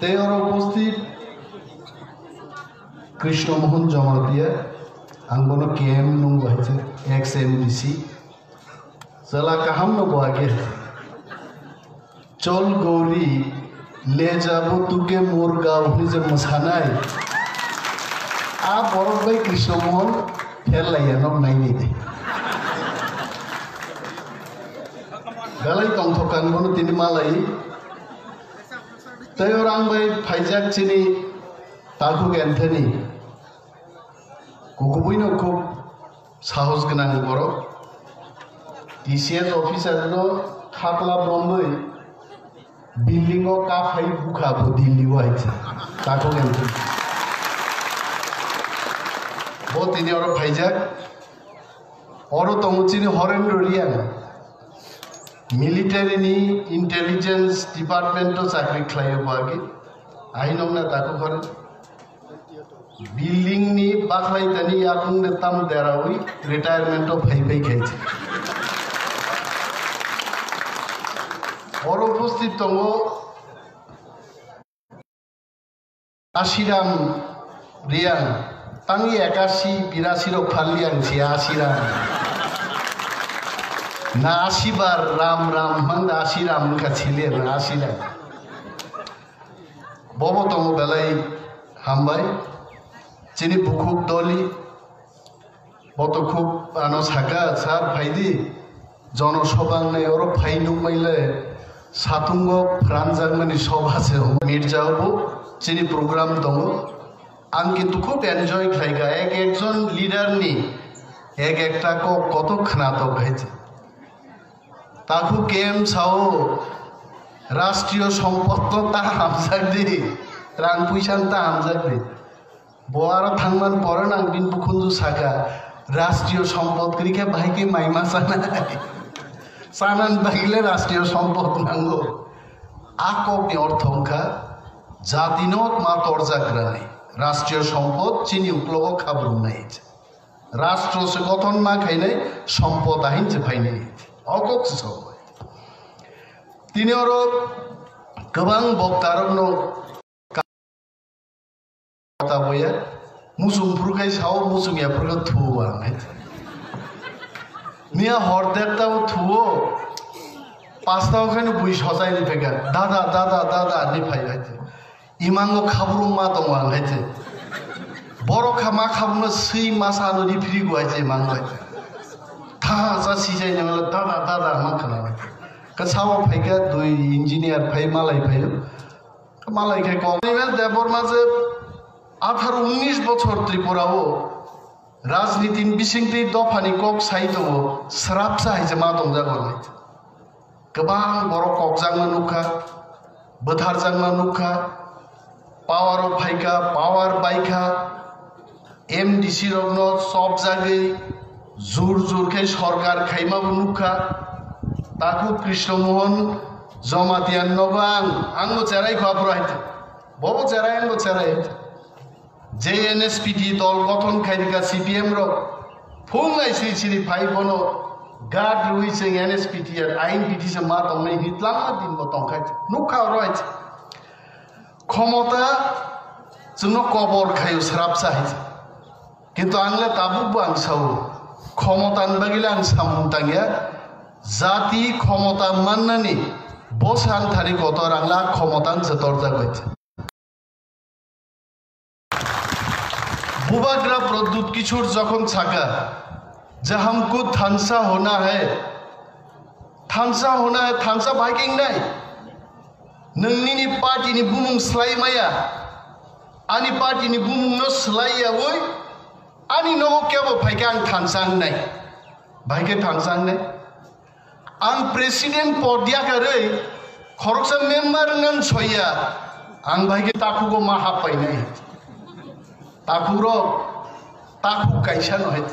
তের উপস্থিত কৃষ্ণমোহন জমাতিয়া आंबोनो केम नुंग बाइचे XMDC Chwlakaham no बागे चल गौरी ले जाबो तुके मोर गाँव निजे मसानाय आ बरफ बाई कृष्णमोहन फेर लाया नक नाइनी दे गालाई तंथकान बोनो तिनी मालाई तय और आंग बाई फाइजाक चिनी ताकु एंथनी गुबुबैनो खूब साहस गोनां बर' DCS अफिसारनो खाख्ला ब्रह्मै बिल्डिंआव काफाय बुखाबो दिल्लीआव आइছে ताको एंथनी बो तिनी और फाइजाक और तमुचिनी हरेन्द्र रियां मिलिटारिनि इंटेलिजेंस डिपार्टमेंटो चाकरी खालायो बागे आइनंना ताको करे बिल्डिंग नि बाखलाई तनी याकुं ने तम देरावी रिटायरमेंट ऑफ फाइबाई खाइছে और उपस्थित तंगो आशिराम रियां तांगी 81 82 रो फालियां छि आशिराम ना 80 बार राम राम मंद आशिराम का छिले ना आशिराम बबो तंगो बेलाई हामबाय चिनी बुकुक दली बतो खूब आनो साका सार फाइदी जनसभां ने और फाइनु मैले सातुंगो फ्रांजांगनि सभा से मिर्जाओबो चिनी प्रोग्राम दङ आं किन्तु खूब एन्जय खालायगा एक जन लीडर नि एक एकटा को कत खोनातो भाइছে ताकु केम साओ राष्ट्रीय सम्पद तो ता हामजाक दि रां पैसा ता हामजाक दि बोआरो थांमान परे नां बिन बुखुंजु सागा राष्ट्रीय सम्पद करिके भाइके माइमा सानान बाइले राष्ट्रीय सम्पद नांगो आकनि अर्थंखा जातिनोत मा तर्जाग्रानि राष्ट्रीय सम्पद चिनि उक्लगो खाब्रुनाय राष्ट्र से गठन मा खाइनाय सम्पद आहिन जे फाइनाय अकक सब तिनि और गोबां बक्तारनो कथा बया मुसुमफोरखाय साव मुसुमियाफोरखौ थुवा मिया हरदेरताव थुवो पास्ताव खायनो बुइ सजायनि फेगा दादा दादा दादा नि फाइबायते इमांगो खाब्रुं मा दङ आंहायते बरखा मा खाबनो सै मासानो नि फ्रिगो आइजे मांबायते था जासि जायनो दादा दादा मा खालामबाय कसाव फाइगा दुइ इंजिनियर फाइ मालाय फाइ मालाय खाय कमेल देबबर्मा जे 18-19 बछर त्रिपुराओ राजनीति बिसिंति दफानि कक साइ दङ स्राबसा हायजे मा दं जागोन गोबां बर' ककजांनो नुखा बोथारजांनो नुखा power of फाइका power Baiga MDC रगनो सब जागे जुर जुरखाय सरकार खाइमाबो नुखा ताकु कृष्णमोहन जमातियान नबां आंगो चेराय खाब्रायते बबो चेराय आंगो चेराय JNSPT दल गठन खाइरिका CPM रो फुंगाय सिरि फाइ बनो गाड रुइसे NSPT आर आइन पिटि से मा तंनै हितलामा दिन बो तंखाय नुखा रयत क्षमता जोंनो कबर खायो स्राबसा हायजे किन्तु आंले ताबुबो आं सावो क्षमतान बागिले आं सामुंतांगिया जाति क्षमता माननानि बसान थारि गतर आंला क्षमतान जतर जाबायते बुबाग्रा प्रद्युत किशोर जखन छाका जब हमको थांसा होना है थांसा बाइकिंग नहीं नोंनि पार्टीनि बुमुं स्लायमाया आंनि पार्टीनि बुमुंनो स्लाया वै आंनि न'आव केबो फाइका आं थांसांनाय भाइके थांसांनाय आं प्रेसिडेंट पदिया करे खरकसा मेम्बार नन सया आं भाइके ताकुगो मा हापायनाय ताकुरो ताकु कायसा नहैत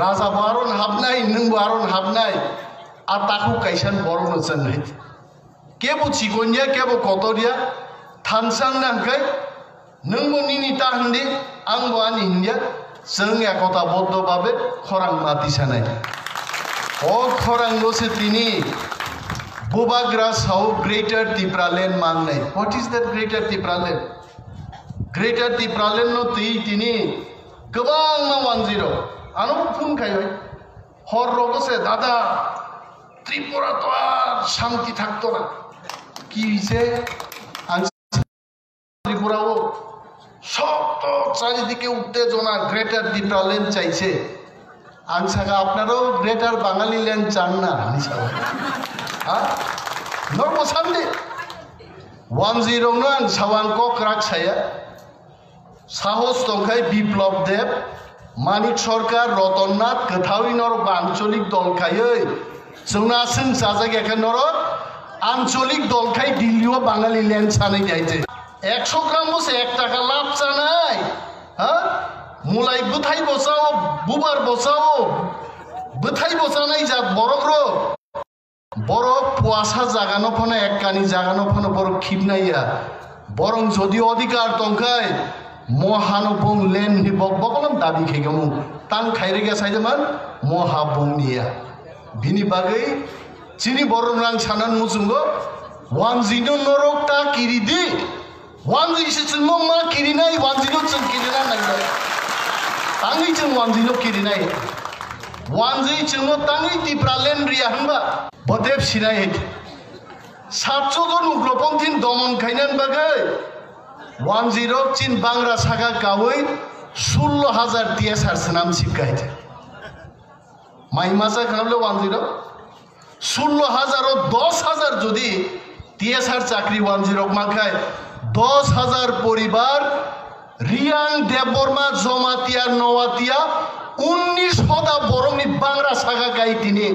राजा बारन हाबनाय नों बारन हाबनाय आ ताकु कायसान बरनो चनहैत केबो चिगनिया केबो कतरिया थानसां नांखाय नोंबो निनिता हंदि आंबो आनि हिंदिया जों एकता बद्ध भाबे खरां माति सानाय अ खरां दसे तिनि Bobagra Sao Greater TIPRA Land Mangnai. What is that Greater TIPRA Land? Greater TIPRA Land no tini Gabang na 10. Ano phun khayo. Hor rogo se dada Tripura to ar shanti thakto na. Ki hoise? Tripura o সব তো চারিদিকে উত্তেজনা greater TIPRA land চাইছে আনসাগা আপনারাও greater বাঙালি land চান না হ্যাঁ norm সামনে 10 নো আং সাওয়াং কক রাখছায়া সাহস দংখাই বিপ্লব দেব মানিক সরকার রতননাথ গোথাউই নর আঞ্চলিক দলখাই जोंना जों जाजायगाखै नर आঞ্চলিক দলখাই দিল্লিও বাঙালি ল্যান্ড সানাই যাইছে 100 গ্রাম বসে 1 টাকা লাভ চানাই হ্যাঁ মুলাই বুথাই বসাও বুবার বসাও বুথাই বসানাই যা বড়গ্র বড় পুয়াশা জাগানো ফনে এক কানি জাগানো ফনে বড় খিবনাইয়া বরং যদি অধিকার তংখাই মহানবং লেন নি বকবকলম দাবি খেগমু তাং খাইরে গেছাইদমান মহাবংনিয়া বিনি বাগै চিনি বড় রাং সানান মুসুঙ্গো ওয়ান জিনো নরকটা কিরিদি ওয়ান জিসে চুমং মা কিরিনাই ওয়ান জিনো চুম কিরিনা নাইলাই তাঙ্গি চুম ওয়ান জিনো কিরিনাই ওয়ান জি চুমো তাঙ্গি TIPRA ল্যান্ড রিয়া হনবা বদেব সিনাই 700 জন উগ্রপন্থী দমন খাইনান বাগै 10 চীন বাংলা সাগা কাওই 16000 টিএসআর নাম শিবগাইতে মাই মাসা খাবলে 10 16000 ও 10000 যদি টিএসআর চাকরি 10 মাখায় 10000 পরিবার রিয়াং দেববর্মা জমাতিয়া নওয়াতিয়া 19 সদা বরংনি বাংলা সাগা গাইতিনি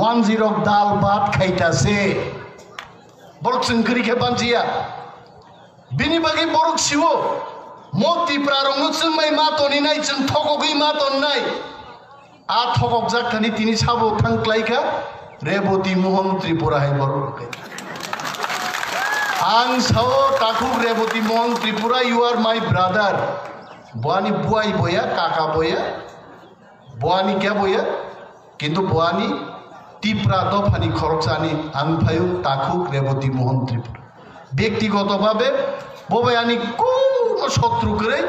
10 ডাল ভাত খাইতাছে বরক চিংকরি খেপানজিয়া বিনি বাকি বরক শিও মো TIPRA রঙ চুমাই মাতনি নাই চুম ঠকগই মাতন নাই আ ঠকক জাখানি তিনি সাবো থাংক্লাইখা রেবতী মোহন ত্রিপুরা হাই বরক আং সাও টাকুক Revati Mohan Tripura you are my brother বয়ানি বুয়াই বয়া কাকা বয়া বয়ানি কে বয়া কিন্তু বয়ানি TIPRA দফানি খরচানি আং ফায়ু টাকুক রেবতী মোহন ত্রিপুরা ব্যক্তিগতভাবে ববায়ানি কোন শত্রু করে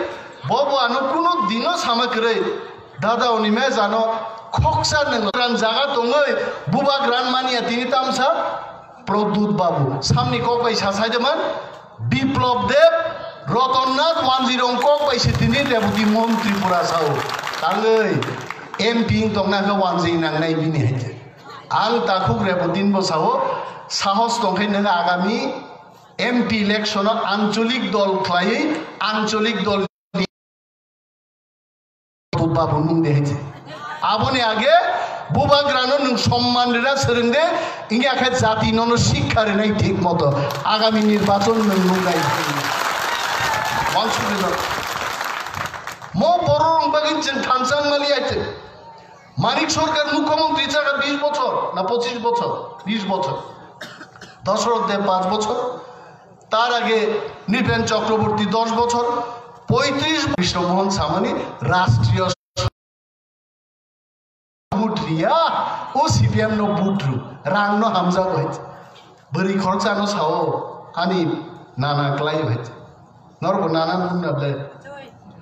ববানো কোনো দিনও সামা করে দাদা অনিমে জানো খকসা নং জায়গা দङै বুবা গ্রান মানিয়া তিনি তামসা প্রদ্যুৎ বাবু সামনে কক পয়সা সাইদমান বিপ্লব দেব রতননাথ 10 কক পয়সা তিনি রেবতী মোহন ত্রিপুরা সাও তাङै এমপি দংনাखौ 10 নাंनाय बिनि हायते आं ताखुक রেবতীন বসাও সাহস দंखाय नों आगामी एमपी इलेक्शन आंचलिक दल खाई आंचलिक दल बाबू मुं देहायছে आबने आगे बुबा ग्रानो नों सम्मान रा सोलोंदे इंगे आखाय जाति ननो शिक्षा रेनाय ठीक मतो आगामी निर्वाचन नों नुगाय वांसुदो मो बरो रंबागिन जों थानसां मालि आइते मानिक सरकार मुख्यमंत्री जागा 20 বছর না 25 বছর 20 বছর দশরথ দেব 5 বছর তার আগে নৃপেন চক্রবর্তী 10 বছর 35 কৃষ্ণমোহন সামানি রাষ্ট্রীয় বুটরিয়া ও সিপিএম নো বুটরু রাং নো হামজা হইছে বরি খরচা নো সাও আনি নানা ক্লাই হইছে নরব নানা নুনাবলে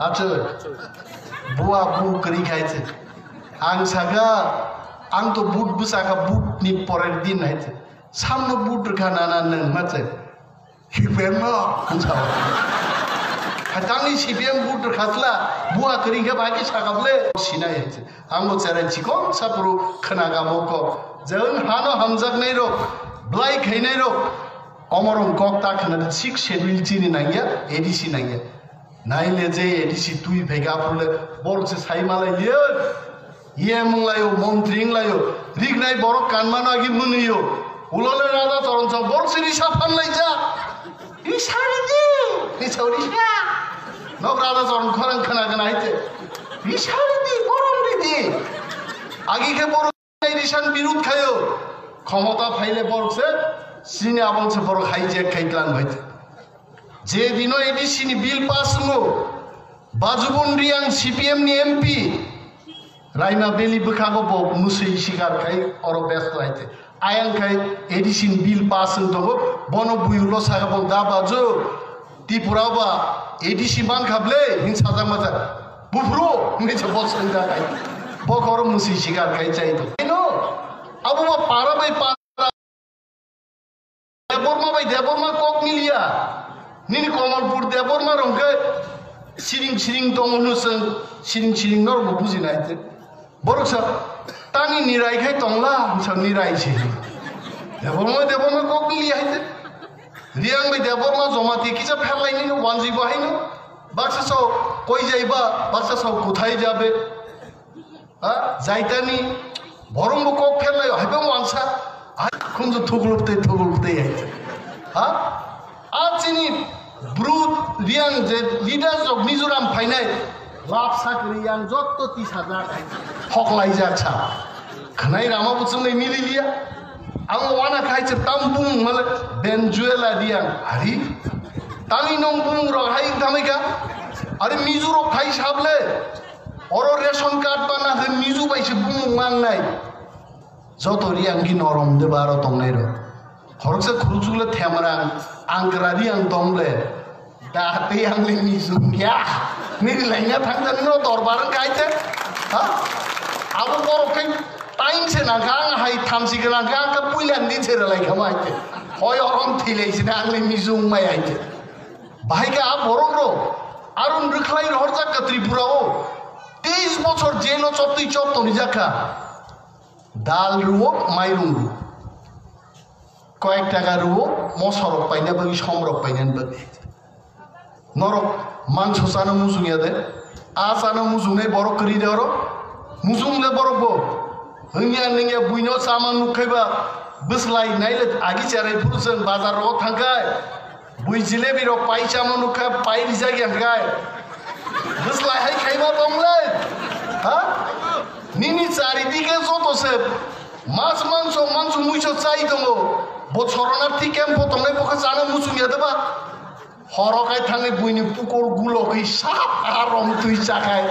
আচ্ছা বুয়া বু করি খাইছে আং সাগা আং তো বুট বুসাকা বুট নি পরের দিন হইছে সামনে বুট রেখা নানা নং মাছে হিপেমা আনসাও হাতানি সিপিএম বুট খাতলা বুয়া করিখা বাকি সাগাবলে সিনাই হইছে आंबो चेराय चिको सापुरु खनागामको जों हानो हामजाक नै रो ब्लाइ खैनाय रो अमरं कक ता खना 6 शेड्यूल चिनि नांगिया एडीसी नांगिया नाइले जे एडीसी तुइ भेगा फुले बरसे साइमालाय लियो ये मंगलायो मंत्रिंगलायो रिगनाय बर कानमानागि मुनियो उलले राजा चरण स बरसिरि साफान लाइजा इ सारिदि इ सौरिसा न राजा चरण खरं खनागन आइते इ सारिदि आगे के बड़ रिसान विरोध खायो क्षमता फाइले बरसे सिने आबंसे बड़ हाइजेक खाइतलान भाइते जे दिनो एडीसी नि बिल पास हो बाजुबन्डियां सीपीएम नि एमपी राइमा बेली बखागो ब मुसै शिकार खाइ और व्यस्त आइते आयांखाय एडिशन बिल पास दो बनो बुयुलो सागाबो दाबाजो त्रिपुरा बा एडिशन मान खाबले हिं साजा मजा बुफ्रो मिছে বসন দাই বকর মুসি শিকার খাই চাই তো নো আবু মা পারা বাই পারা দেববর্মা কক মিলিয়া নিনি কমলপুর দেববর্মা রংকে সিরিং দংনুসং সিরিং নর বুঝি নাইতে বরকসা तानी निराय खाय तंगला सब निराय छे देबबर्मा কক मिलिया हाइते रियांग बे देबबर्मा जमाती किसा फेरलायनि वानजि बाहायनो बाक्सासाव कय जायबा बाक्सासाव कोथाय जाबे जायतानि बरंबो কক फेरलायो हायबा वानसा खुंजु थुगलुपते हाइते आचिनि ब्रुट रियांग जे लिडार्स ऑफ मिजोराम फाइनाय लाभ साख्रि यां जत्त 30,000 हकलाय जाचा खनाय रामा बुचुंगै मिलिलिया आं वाना खायचे तामबुं माले बेनजुएला दियां हारि तानि नं बुं र हाय थामैका अरे मिजोर खाय साबले अरो रेशन कार्ड बाना हे मिजु बायसे बुं मांगनाय जत रियां गि नरम दे बारो तंगनाय र हरकसे खुरुजुले थेमरां आंग्रा रियां दंले दाते आंले मिजु क्या मेरी लाइना थांगन न दरबारन गायते आबो बरकै टाइम से ना गां हाय थामसि गना गां का पुइलान दिन से लाइ खमाइते होय अरम थिलेसि ना आंले मिजु माय आइते भाइका आ बरंग्रो आरुन रखलाई रहरजा का त्रिपुराओ 23 বছর জেল চত্বই চত্বনি জাকা ডাল রুও মাইরুং রু কয়েক টাকা রুও মসরক পাইনা বগি সমরক পাইনান বগি নরক মাংস সানো মুজুঙিয়া দে আ সানো মুজুঙে বড় করি দে অর মুজুংলে বড় হইয়া নিয়া বুইনো সামান নুখাইবা বসলাই নাইলে আগি চারাই ফুরছেন বাজার র থাকায় বুই জিলেবি র পাইচা মনুখা পাই জায়গা গায় বসলাই হাই খাইবা দমলে নিনি চারিদিকে যতছে মাছ মাংস মুইছো চাই দङ বছরনার্থী ক্যাম্প তংনাই পক্ষে জানো মুজুঙিয়া দেবা হরকাই थाङै बुइनि पुकर गुलकै साप आरम तुइ चाखाय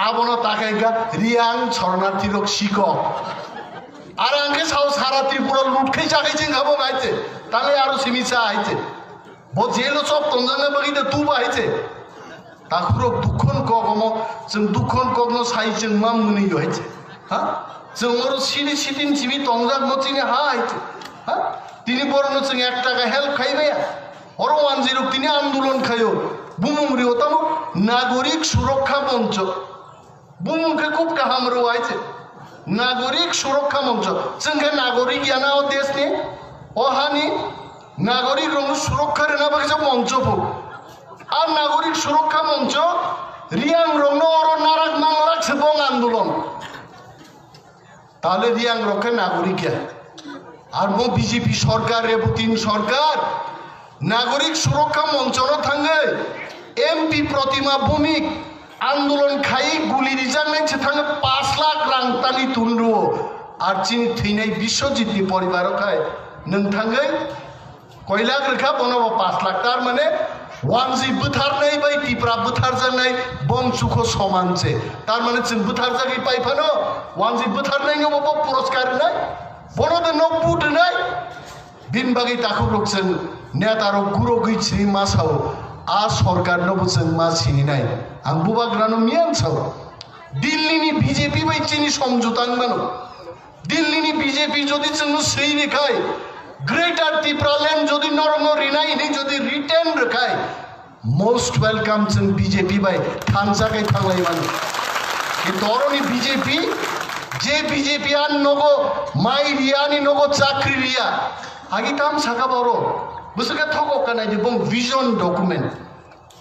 आबनो ताकायगा रियां शरणार्थी रक शिक আর আঙ্কে সাও সারা ত্রিপুরা লুটখै চাখাই जों गाबो गाइते ताङै आरो सिमिसा आइते बो जेलो सब तंजाङै बगिदे तु बाहायते ताखुरो दुखन कगमो जों दुखन कगनो साइ जों मा मुनि होइते जों ओरो सिनि सिटिन सिमि तंजाक मचिनि हा आइते तिनि बरनो जों 1 টাকা हेल्प खाइबाया और 10 তিনি আন্দোলন খায়ো বুমুমরি হতাম নাগরিক সুরক্ষা মঞ্চ বুমুমকে খুব কাহাম রয়েছে নাগরিক সুরক্ষা মঞ্চ जोंगे नागरिक याना ও देश ने ওহানি নাগরিক রং সুরক্ষা রে না বাকি মঞ্চ পো আর নাগরিক সুরক্ষা মঞ্চ রিয়াং রং ওর নারাক মাংলাক সেবং আন্দোলন তাহলে রিয়াং রক্ষে নাগরিক আর মো বিজেপি সরকার রে পুতিন সরকার नागरिक सुरक्षा मंचन थांगे एमपी प्रतिमा भूमिक आंदोलन खाई गुली रिजांनाय से थांगे 5 लाख रां तानि तुनरु आर चिनि थैनाय बिश्वजितनि परिवार खाय नों थांगे कय लाख रेखा बनबो 5 लाख तार माने वानजि बुथारनाय बाय टिप्रा बुथारजानाय बंसुखो समान से तार माने जों बुथारजागै पाइफानो वानजि बुथारनायनि बबो पुरस्कार नाय बनदे न पुदनाय दिनबागै ताखौ रखजों नेतारो गुरो गैछि मासाव आ सरकार नबोजों मा सिनिनाय आं बुबाग्रानो मियानसाव दिल्लीनि बीजेपी बायदिनि समझौतां मानो दिल्लीनि बीजेपी जदि जों सही रेखाय ग्रेटर त्रिपुरा लैंड जदि नरम रिनायनि जदि रिटेन रेखाय मोस्ट वेलकम जों बीजेपी बाय थानजागै थांलाय मानो कि दरनि बीजेपी जे बीजेपी आन नगो माइ रियानि नगो चाकरी रिया आगे काम साका बरो बुसुके थको कनाय जे बं विजन डॉक्यूमेंट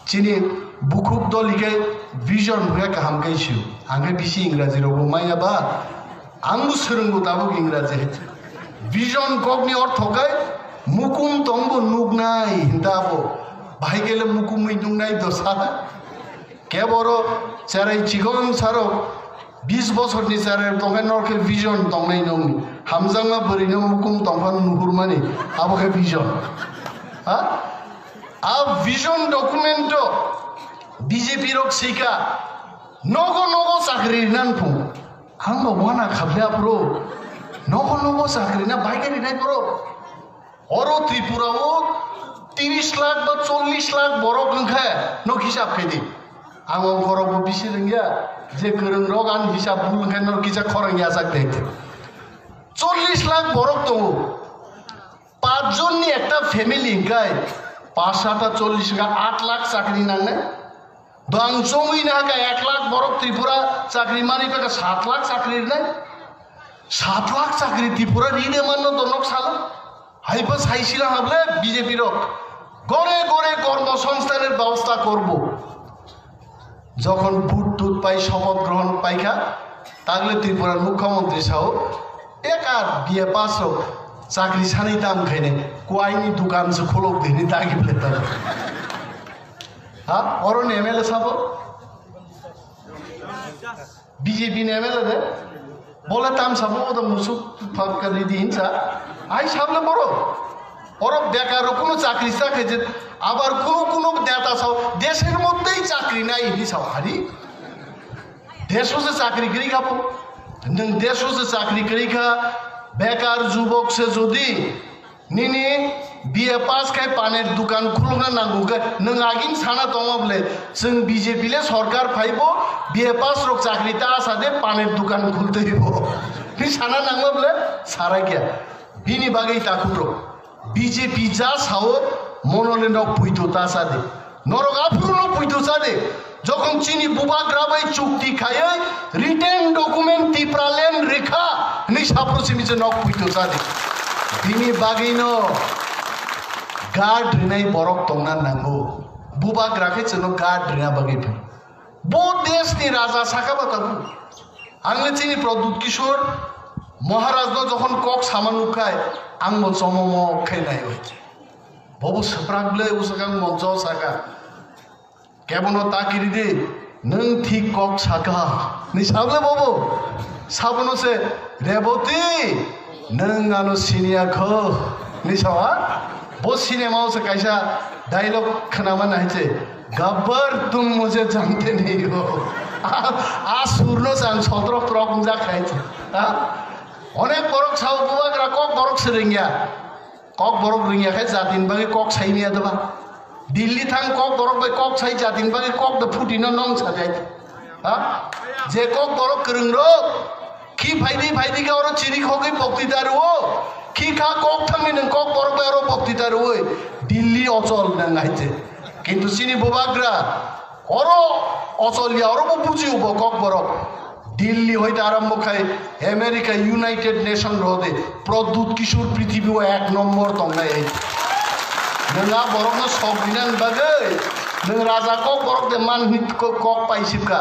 चिनि बुकुक दलिके विजन हुए काम गैसु आंगे बिसि इंग्राजी रबो मायाबा आंबो सोलोंगो दाबो इंग्राजी विजन गगनि अर्थ गाय मुकुम तंबो नुगनाय दाबो भाई गेले मुकुम नुगनाय दसा के बरो चारै चिगन सारो 20 বছরनि सारे तंगाय नरके विजन दंनाय नंनि हामजांगा बोरैनो मुकुम तंफान नुहुरमानि आबोके विजन आ विजन डॉक्यूमेंट बीजेपी रक सिका नगो चाकरि नानफुं आंबो वाना खाबले प्रो নগর নগর চাকরি না বাইকারি নাই করো অরো ত্রিপুরাও 30 লাখ বা 40 লাখ বড় গংখায় নক হিসাব খাইদি आं अंकरावबो बिसि रोंगिया जे गोरों रग आं हिसाब बुंखाय नर किसा खरंगिया जागदे 40 लाख बरक दङ 5 जननि একটা ফ্যামিলি গায় 5-7টা 40 गा 8 लाख চাকরি নাংনে দং জমি না গা 1 লাখ বরক ত্রিপুরা চাকরি মারি পাকা 7 লাখ চাকরি নাই 7 লাখ চাকরি ত্রিপুরা রিদে মান্ন দনক সালা হাইবা সাইছিলা হাবলে বিজেপি রক গরে গরে কর্মসংস্থানের ব্যবস্থা করব যখন ভোট টুট পাই শপথ গ্রহণ পাইখা তাগলে ত্রিপুরার মুখ্যমন্ত্রী সাহ একার বিয়ে পাস হোক চাকরি সানি দাম খাইনে কোয়াইনি দোকান সে খোলক দিনি দাগি বলে তার হ্যাঁ অরণ এমএলএ সাহ বিজেপি এমএলএ রে বলে তাম সাহ ওটা মুসুক ফাঁকা দিন চা আই সামনে বড় ওর বেকার কোনো চাকরি চাকরি আবার কোনো নেতা চাও দেশের মধ্যেই চাকরি নাই হিসাব হারি দেশ হচ্ছে চাকরি করি খাবো দেশ হচ্ছে চাকরি করি খা বেকার যুবক সে যদি নিনি বিয়ে পাস খায় পানের দোকান খুলনা নাঙ্গু নং আগিন সানা দङब्ले जों বিজেপিলে সরকার ফাইব বিয়ে পাস রক চাকরিতে আসাদে পানের দোকান খুলতে হইব নি সানা নাঙ্গब्ले সারা গিয়া বিনি বাগেই তাকুরো বিজেপি যা সাও মনলে নক পুইতো তাসাদে নরগা পুরনো পুইতো সাদে যখন চিনি বুবাগ্রাবাই চুক্তি খায় রিটেন ডকুমেন্ট টিপ্রালেন রেখা নি সাপ্রসিমিছে নক পুইতো সাদে বিনি বাগেইনো গার্ড রিনাই বরক তংনা নাঙ্গো বুবাग्राखे चनो गार्ड रिना बागै फै बो देशनि राजा साखाबा ताबु आंले चिनि प्रदुत किशोर महाराज न जखन कक सामानुखाय आंबो जमम खायनाय होइছে बबो सप्रागले उसगां मंच साका केबनो ताकिरि दे नों ठीक कक साका नि साबले बबो साबनो से रेवती नों आनो सिनियाखो नि सावा बो सिनेमा से कैसा डायलॉग खनामा नहीं थे गब्बर तुम मुझे जानते नहीं हो आ सुरनो सान सत्रह प्रॉक जा खाई थे अनेक बरक साउ बुबाग्रा कक बरक सेरेंगिया कक बरक रिंगिया खाय जातिन बागे कक साइनिया दबा दिल्ली थां कक बरक बाय कक साइ जातिन बागे कक द फुटिनो नंग साजाय हा जे कक बरक करंगरो की फाइदी का और चिरी खोगै पक्तिदार हो की खा कक थांनि नों कक बरक बाय और पक्तिदार हो दिल्ली अचल नांगाइते किन्तु सिनी बुबाग्रा और अचलिया और बुझियो कक बरक दिल्ली হইতে আরম্ভ খায় আমেরিকা ইউনাইটেড নেশন রোদে প্রদ্যুৎ কিশোর পৃথিবী 1 নম্বর তংনাই নঙ্গা বরক সবিনান বাগে नों राजा कक बरक दे मानहित कक पाइसिबका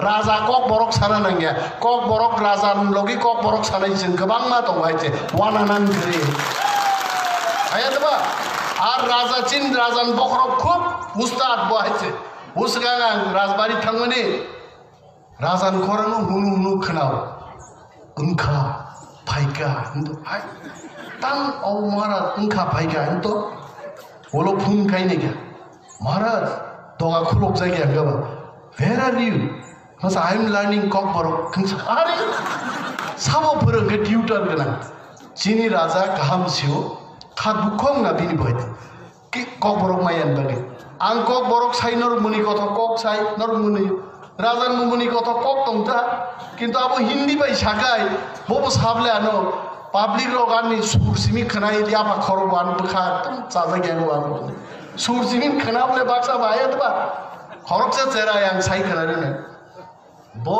राजा कक बरक साना नांगिया कक बरक राजा लगे कक बरक सानाय जों गोबां मा दं हायते वानानान गरे आयादबा आर राजा चिन राजान बखरक खूब उस्ताद बहायते उसगा राजबारी थांमोने राजान खरन हुनु हुनु खनाव उनखा फाइका हिंदो आय तां औ महाराज उनखा फाइका हिंदो ओलो फुन खाइने क्या महाराज दोगा खुलक जायगा गबा वेयर आर यू मस आई एम लर्निंग कक बरक खंस अरे साबो फोरोंगे ट्यूटर गोनां चिनि राजा गाहाम सिउ खा दुखं ना बिनि बहाय कि कक बरक मायान बागे आं कक बरक साइनर मुनि कथ कक साइ नर मुनि राजान मुनि कथ कक तंता किन्तु आबो हिंदी बाय सागाय बबो साबले आनो पाब्लिक रगानि सुरसिमि खनाय दियाबा खरबान बखा तुम चाजा गेनो आबो सुरसिमिन खनाबले बाक्सा बायतबा खरकसा चेराय आं साइ खनारिने बो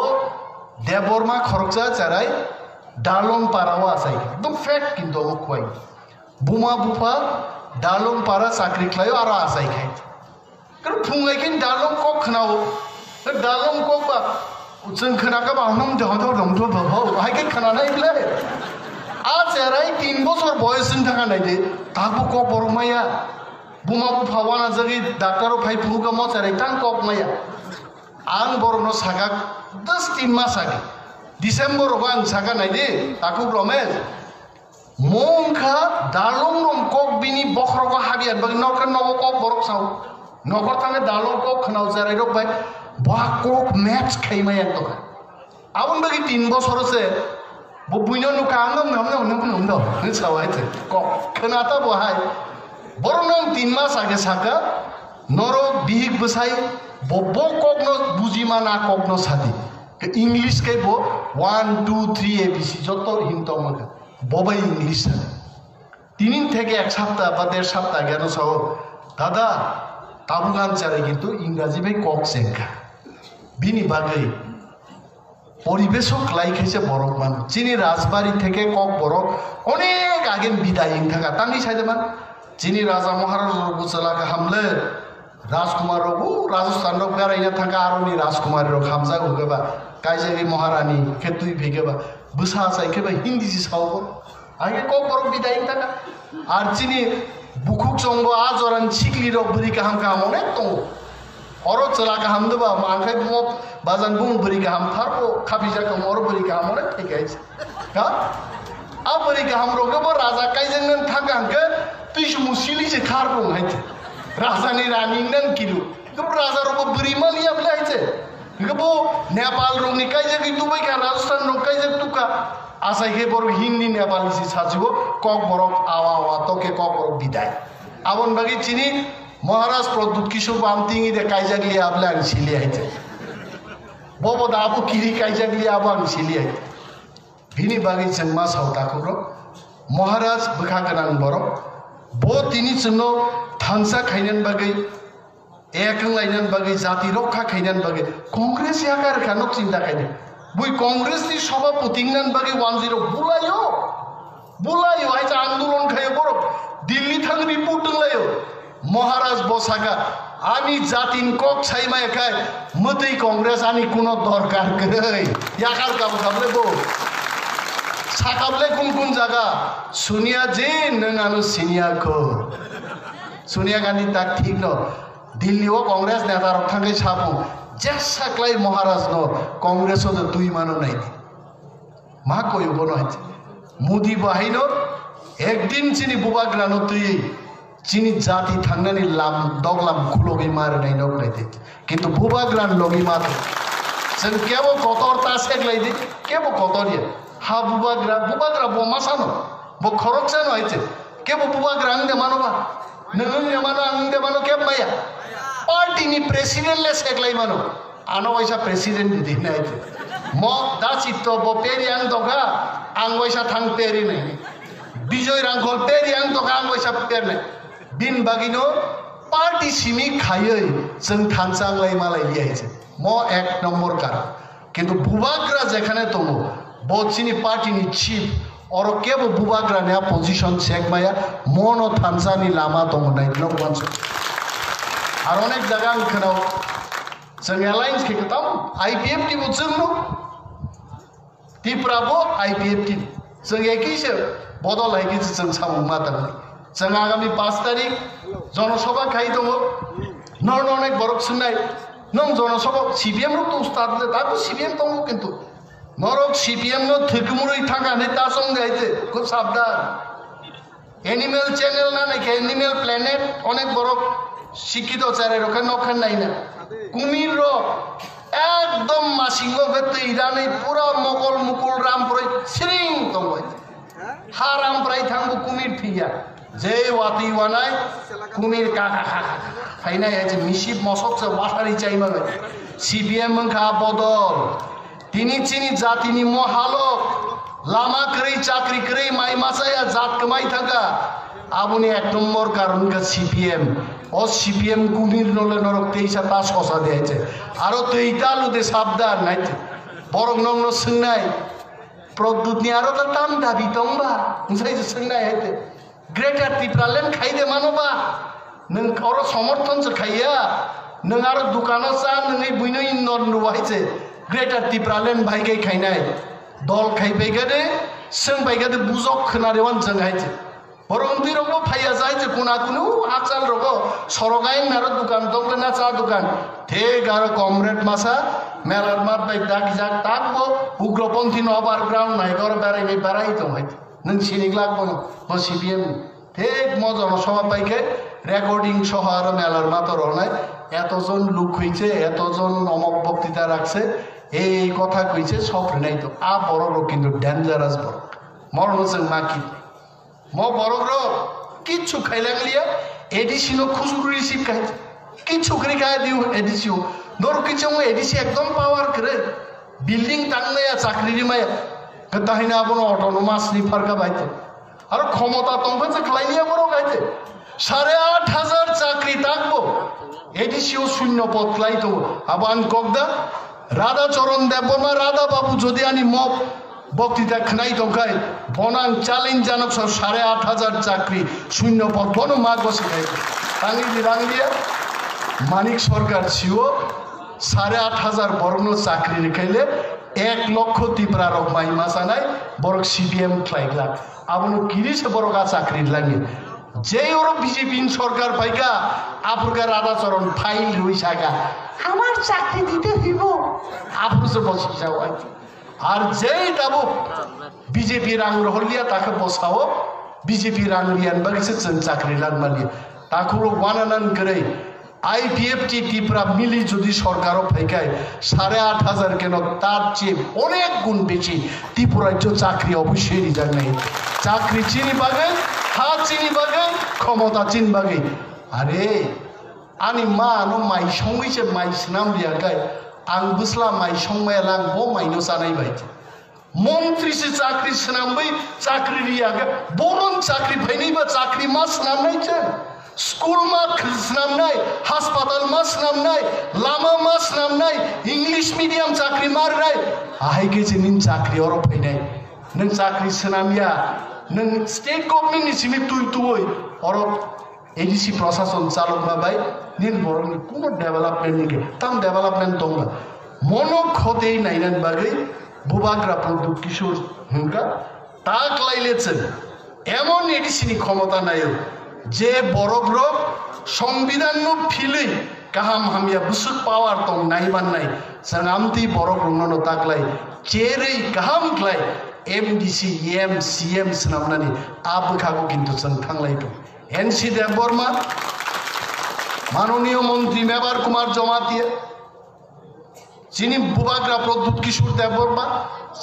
देबबर्मा खरकसा चेराय दालम पाराव आसाय एकदम फेक किन्तु खय बुमा बुफा दालम पारा चाकरि खलायो आरो आसाय खाय कर फुंगायखिन दालम कक खनाव दालम कक बा जों खनाका बाहनम दम हो हायके खनानाय बिले आ चेराय 3 बছর बयसजों थाखा नायदे ताबो कक बरमाया बुमा बुफा वाना जगै डाक्टारो फाइ फुगा म चेराय तां कक माया आं बरनो सागा 10 मास आगे डिसेम्बर आं सागा नायदे ताकु रमेश मंखा दालम रम कक बिनि बखरको हाबियान बग नकर नगो कक बरक साव नकर थांगे दालम कक खनाव चेराय रक बाय बा कक मैच खाइमाया तो आउन बगि 3 বছর से बुइनो नुका नम सावायते खोनाता बहाय बरं नों 3 मास आगे साका नरक बिहिक बसाई बब्बो ककनो बुजिमा ना ककनो सादी इंग्लिश के बो 1 2 3 ABC যত হিন্ত মনে ববাই ইংলিশ তিনিন থেকে এক সপ্তাহ বা 1.5 সপ্তাহ গেল সহ দাদা তাবুগান চারে কিন্তু ইংরাজি ভাই কক সেঙ্কা বিনি বাগৈ পরিবেশক লাইখাইছে বরক মান চিনি রাজবাড়ি থেকে কক বরক অনেক আগে বিদায় থাকা তাঙ্গি সাইদেমান চিনি রাজা মহারাজা চলাকাহামলে राजकुमार राजस्थान बेरायना थांगा आरनि राजकुमार खामजा होगेबा कायजागी महारानी खेतुई भेगेबा बुसा जायखेबा हिंदी जी सावबो आगे को बर बिदाय थांगा आर चिनि बुखुक संबो आजरान सिकली रक बुरि काहाम काहाम अनेक दङ अर चला काहाम दबा मांखाय मो बाजान बुं बुरि काहाम थारबो खाबिजा कम अर बुरि काहाम अनेक थेगाइस हा आ बुरि काहाम रगेबो राजा कायजोंन थांगांके तुइस मुसिलि जे खारबो हायते राजानी रानी नन किलु कब राजा रोबो बुरिमाली आपलायचे कबो नेपाल रोंनि कायजे कि दुबई का राजस्थान रो कायजे तुका आसाय के बर हिंदी नेपाली सि साजिबो कक बरक आवा आवा तके कक बरक बिदाय आबन बागी चिनी महाराज प्रदुत किशोर बामतिंगी दे कायजागली आपला सिली आइते बबो दाबु किरि कायजागली आबा सिली आइते बिनि बागी जन्मा सावता खरो महाराज बखा गनान बरक बो तिनी चनो थांसा खायनान बागै एकं लायनान बागै जाति रक्षा खायनान बागै कांग्रेस याकार खानो चिंता खायदे बुई कांग्रेस नि सभापतिनान बागै 10 बुलायो आइज आंदोलन खायो बर दिल्ली थां रिपोर्ट दंलायो महाराज बसागा आमी जातिन कक साइमाय खाय मतै कांग्रेस आनी कोनो दरकार गै याकार काबले बो साकाबले कुन जागा सोनिया जे नंगानो सिनिया को सोनिया गांधी तक ठीक न दिल्ली वो कांग्रेस नेता रखांगे छापो जैसा क्लाई महाराज नो कांग्रेस हो तो दुई मानो नहीं थी माँ कोई बोलो है मोदी बाही नो एक दिन चीनी बुबा ग्रानो तुई चीनी जाति थांगने नि लाम दगलाम खुलोगी मार नहीं नोक नहीं थी किंतु बुबा ग्रान लोगी मार सन क्या वो कोतोर तासेक लाई थी क्या वो कोतोर ये हाँ बुबा ग्रा वो मसानो वो खरोक से नो है क्या वो बुबा ग्रान दे मानो बा नंगे मानो अंगे मानो क्या माया पार्टी नि प्रेसिडेंट ले सेकलाई मानो आनो वैसा प्रेसिडेंट दी नहीं थे मो दासी तो वो पेरी आंग तो का आंग वैसा थांग पेरी नहीं बिजोय रंगोल पेरी आंग तो का आंग वैसा पेर नहीं बिन बागिनो पार्टी सिमी खाये जंग थांसांग लाई मालाई लिया है मो एक नंबर कार किंतु बुबाग्रा जेखाने तो मो बहुत सिनी पार्टी नि चीफ और क्या वो बुबाग्रा ने पोजीशन चेक माया मोनो थांसानी लामा तो मुन्ना इतना बुआंसो आरोनेक जगह उखनाओ जंग एलाइंस के कताम IPF टी वो जंगनो TIPRA वो IPF टी जंग एक ही से बदल है कि जंग सामु माता नहीं जंग आगामी 5 तारीख जनसभा खाई तो वो नॉनेक बरक सुनाई नंग जनसभा CPM रो तो उस्ताद ले ताकि CPM तो वो किंतु नरक CPM नो थुकमुरुई थांगा ने तासंग गाइते खूब सावधान एनिमल चैनल ना नहीं एनिमल प्लैनेट अनेक बरक शिक्षित चारे रखे नखन नहीं ना कुमीर रो एकदम मासिंगो भेते इराने पूरा मोगल मुकुल रामपुर सिरिंग तो गाइते हा रामपुर थांगो कुमीर थिया जे वाती वानाय कुमीर काका काका फाइना है जे मिशिप मसक से वासारी चाहिए मगे CPM मंखा बदल तिनी चिनी जातिनी मोहालो लामा करी चाकरी करी माई मासाया जात कमाई थाका आबुनी एक नंबर कारण का CPM और CPM कुमीर नले नरक तेईसा तास कसा दियाइছে आरो तेईता लुदे साबधान नाइते बरक नंगनो सोंनाय प्रदुतनि आरो ता दाम दाबि दंबा नसाय सोंनाय हेते ग्रेटर टिप्रालेन खाइदे मानोबा नों अरो समर्थन से खाइया नों आरो दुकानो सा नोंनि बुइनो इन्नर नुवाइছে ग्रेटर टिप्रालेन भाई के खाइनाय दल खाइबायगादे सोंबायगादे बुजक खोनारेवान जोंहायছে बरंती रगो फाइया जायছে कोना कुनु आचाल रगो सरगाइन नारो दुकान दंगले ना चा दुकान थे गारो कमरेड मासा मेलार मात बाय दाग जाक ताकबो उग्रपन्थी नबार ग्राउंड नाय गर बेराय बेराय तो हाय नों सिनिक लागबो न CPM थे मजन सभा पाइके रेकर्डिंग सह आरो मेलार मात रनाय এতজন লোক হইছে এতজন অমক বক্তৃতা রাখছে এই কথা কইছে সব নাই তো আ বড় রোগ কিন্তু ডেঞ্জারাস বড় মরণ মাকি বড় রোগ কিচ্ছু খাইলাম এডিসিনো খুচরু রিসিভ খাইছে কিচ্ছু করে খাই দিও এডিসিও ধর কিছু এডিসি একদম পাওয়ার করে বিল্ডিং টাংনায়া চাকরি মায়া তাহিনা আপনার অটোনোমাস নিফারকা বাইতে আর ক্ষমতা তোমাকে ক্লাইনিয়া বড় গাইতে 8,500 চাকরি থাকবো এডিসিও শূন্য পদ ক্লাইতো আবান কগদা রাধাচরণ দেববর্মা রাধা বাবু যদি আনি মপ বক্তৃতা খাই টঙ্কায় বনাং চ্যালেঞ্জ জানক সব 8,500 চাকরি শূন্য পদ বন মা গছে খাইতো রাঙ্গিয়া মানিক সরকার ছিল 8,500 বর্ণ চাকরি রেখাইলে 1 লক্ষ ত্রিপুরা রক মাই মাসা নাই বড় সিপিএম ক্লাইগলা আপন কিরিছে বড় কা চাকরি লাগে যেই ওর বিজেপি সরকার পাইকা আপনার রাধাচরণ ফাইল রইসাগা আমার চাকরি দিতে হইব আপনার বসে যাও আর যেই যাবো বিজেপি রাং রহলিয়া তাকে বসাও বিজেপি রাং রিয়ান বাগিছে চাকরি লাগমালিয়া তাকে ওয়ানানান করে আইপিএফটি ত্রিপুরা মিলি যদি সরকারও ফেকায় 8,500 কেন তার চেয়ে অনেক গুণ বেশি ত্রিপুরার চাকরি অবশ্যই রিজার্ভ নেই চাকরি চিনি বাগে হাত চিনি বাগে ক্ষমতা চিন বাগে আরে আনি মা আনো মাই সঙ্গেছে মাই নাম দিয়া গায় আং বুসলা মাই সংমায়া লাং বো মাইনো সানাই বাইছে মন্ত্রী সে চাকরি স্নামবই চাকরি রিয়া গে বরং চাকরি ফাইনাই বা চাকরি মাস নাম নাইছে স্কুল মাস নাম নাই হাসপাতাল মাস নাম নাই লামা মাস নাম নাই ইংলিশ মিডিয়াম চাকরি মার নাই আহাই গেছে নিন চাকরি অর ফাইনাই নং চাকরি স্নামিয়া নং স্টেট গভর্নমেন্ট নি সিমি তুই তুই অর এডিসি প্রশাসন চালক না ভাই নিন বরং কোনো ডেভেলপমেন্ট নিকে তাম ডেভেলপমেন্ট দং মনো খতেই নাইনান বাগৈ বুবাগ্রা প্রদ্যুৎ কিশোর হুঙ্কা তাক লাইলেছেন এমন এডিসিনি ক্ষমতা নাই যে বড় রোগ সংবিধান ফিলে কাহাম হামিয়া বুসুক পাওয়ার তো নাইবান নাই সাংআমতি বড় রুননো তাকলাই চেরেই কাহাম ক্লাই এমডিসি এম সিএম সামনানি আবখাগো কিন্তু সং থাংলাইতো এনসি দেববর্মা মাননীয় মন্ত্রী মেবার কুমার জমাতিয়া যিনি বুবাগ্রা প্রদ্যুৎ কিশোর দেববর্মা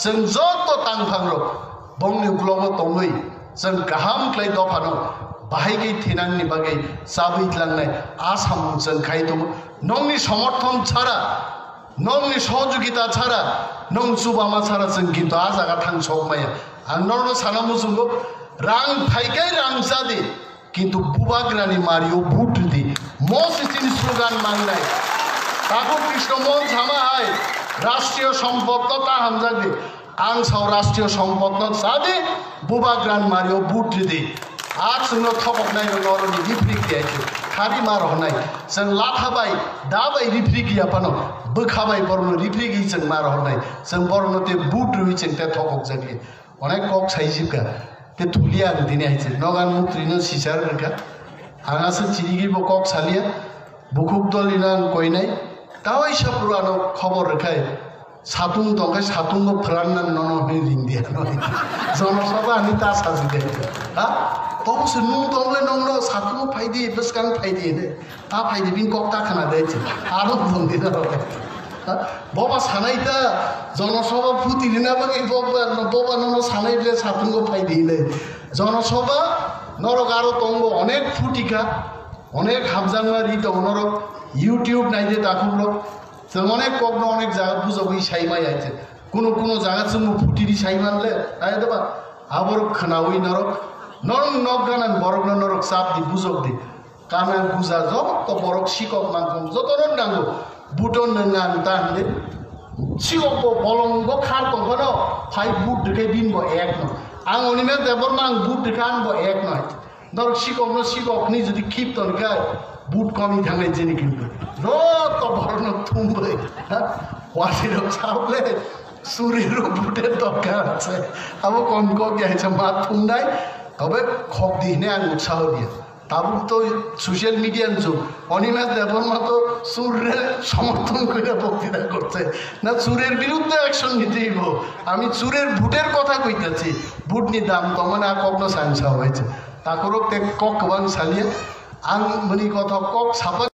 जों যত তাং ভাংলো বংনি গ্লব তংই जों गाहाम क्लाय दफानो बाहायगै थेनांनि बागै जाबैलांनाय आसाम जों खायदो नंनि समर्थन छाड़ा नंनि सहयोगिता छाड़ा नंग सुबामा छाड़ा जों किन्तु आ जागा थां सकमाया आं नरनो सानामु जोंगो रां फाइगाय रां जादे किन्तु बुबाग्रानि मारियो भुट दि मसिसिन स्लोगान मांगनाय ताको कृष्णमोहन झामाहाय राष्ट्रीय सम्पद ता हामजादे आं साव राष्ट्रीय सम्पद सादे बुबाग्रान मारियो भुट दि आज जोंनो थपकनाय नरनि रिफ्रिक दियाखै खारि मार हनाय जों लाथाबाय दाबाय रिफ्रिक गैयापानो बोखाबाय बरनो रिफ्रिक जों मार हनाय जों बरनोते बुट रुइ जों ते थपक जागे अनेक कक साइजिका ते थुलिया दिनै आइছে नगान मुत्रिनो सिसार रका आंगासो चिरिगिबो कक सालिया बुकुक दलिनान कइनाय तावै सपुरानो खबर रखाय सातुं दंखाय सातुंगो फोराननान ननो नि रिंदिया जनसभा आनि ता साजिदे हा तबसे नु दंले नंनो सातुंगो फाइदि बसकां फाइदि दे ता फाइदि बिन कक्ता खाना देছে आरो बंदि ना बाबा सानायता जनसभा फुतिरिना बागै बाबा ननो सानायले सातुंगो फाइदिले जनसभा नरक आरो तंगो अनेक फुटिका अनेक हाबजांगारि दं नरक ইউটিউব নাইদে তাকুলো जों अनेक कगनो अनेक जागा बुझाबै साइमाय आइছে कोनो कोनो जागा जों फुटिरि साइमानले आय दबा आबर खनावै नरक नरक नगगानान बरगनो नरक साबदि बुझोकदि काना बुझा जत बरक सिकक मांगम जतरन नांगो बुटन नंगान तानले सिकक बलंगो खार तंगनो 5 बुट दिखे बिनबो एक न आं अनिमेश देबबर्मा आं बुट दिखानबो एक नय नरक सिककनो सिककनि जदि खिप तनगाय बुट कमी थांनाय जेनि किन्तु जत बरनो थुंबै वासिरो सावले सुरिरो बुटेर दरकार আছে आबो कम कम जायছে मा थुंनाय तबे खक दिने आं उत्साह दिया ताबो तो सोशल मिडियान जो अनिमेश देबबर्मा तो सुरे समर्थन করে বক্তৃতা করছে না সুরের বিরুদ্ধে অ্যাকশন নিতে হইব আমি সুরের বুটের কথা কইতাছি বুটনি দাম তমনা কখনো সাংসা হয়েছে তাকরক তে কক বাং সালিয়ে आं मनि कथा कक सापा